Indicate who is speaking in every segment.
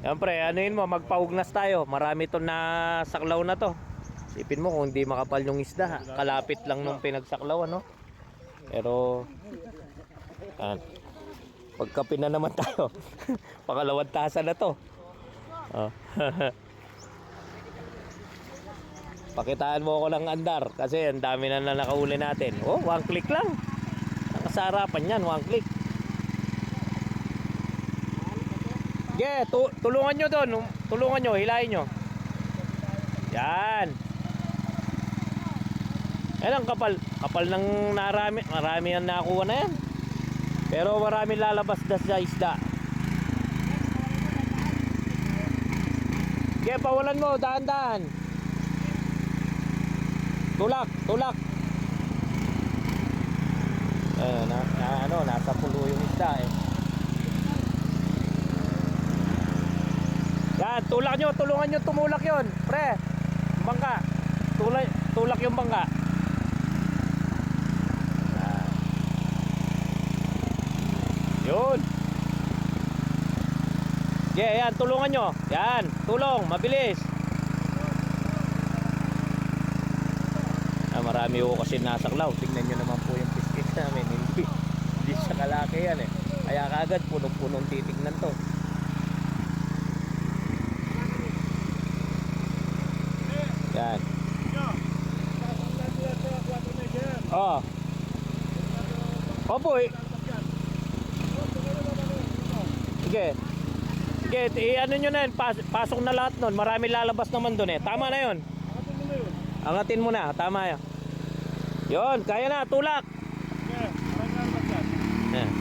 Speaker 1: Siyempre, anuin mo, magpaugnas tayo. Marami to na saklaw na to. Sipin mo kung hindi makapal yung isda. Kalapit lang nung pinagsaklaw, ano? Pero, pagkape na naman tayo. Pakalawang tasa na to. Oh. Pakitaan mo ako ng andar kasi ang dami na nakahuli natin. Oh, one click lang. Sa harapan yan, one click. Yeah, tulungan nyo doon. Tulungan nyo, hilahin nyo. Yan. Yan ang kapal. Kapal ng narami. Marami ang nakuha na yan. Pero marami lalabas na sa isda. Yeah, pawalan mo. Dahan-dahan. Tulak. Tulak. Nasa pulo yung isda eh. Yan, tulak nyo, tulungan nyo tumulak yun. Pre, bangka. Tulak yung bangka. Yun. Yeah, yan, tulungan nyo. Yan, tulong, mabilis. Marami ko kasi nasaklaw. Tingnan nyo naman po yung biscuit namin. Hindi siya kalaki yan eh. Kaya kagad punong-punong titignan to. Yan. Oh. Opo eh. Sige. Sige, ano nyo na yun. Pasok na lahat nun. Marami lalabas naman dun eh. Tama na yun. Angatin mo na. Tama yun. Yun, kaya na. Tulak. Yan.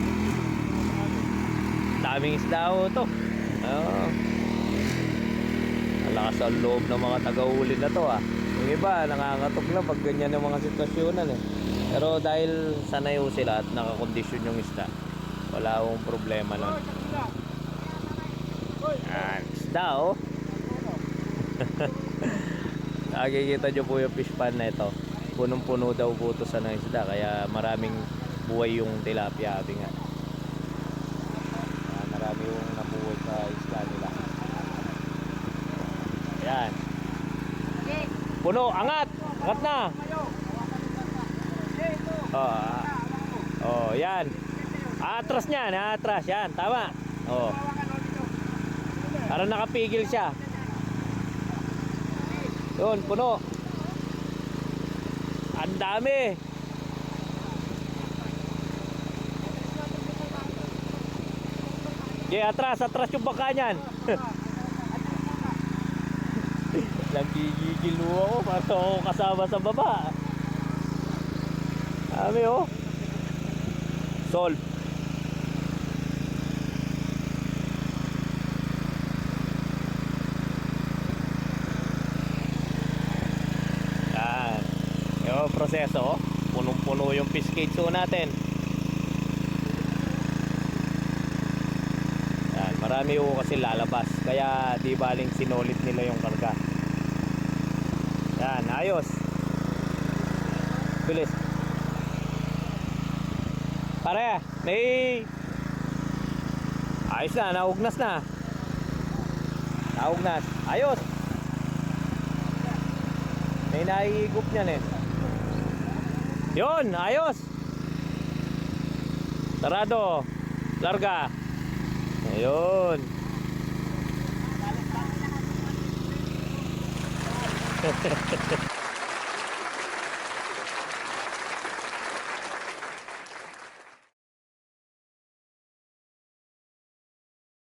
Speaker 1: Daming isda ho to. Oh. Lakas ang loob ng mga taga-huli na to ah. Yung iba nangangatok na pag ganyan yung mga sitwasyonan eh. Pero dahil sanay ho sila at nakakondisyon yung isda, wala akong problema nun. Yan, isda oh. Nakikita nyo po yung fish pan na ito. Punong-puno daw po ito sa ng isda. Kaya maraming buhay yung tilapia nga. Marami yung nabuhay sa isda nila. Yan. Puno, angat. Angat na. Oh, yan. Atras niyan, atras yan, tama. Oh. Para nakapigil siya. Yun, puno. Ang dami. Yeah, atras yung baka niyan. Nagigigil mo ako para ako kasama sa baba. Dami oh. Solve. Yan. Yung proseso. Punong-puno yung fish cage natin. Yan. Marami ko kasi lalabas. Kaya di baling sinulit nila yung karga. Yan, ayos. Bilis. Pare, may ayos na, naugnas na. Naugnas. Ayos. May naihigop niyan eh. Yun, ayos. Sarado. Larga. Ayun. Hehehe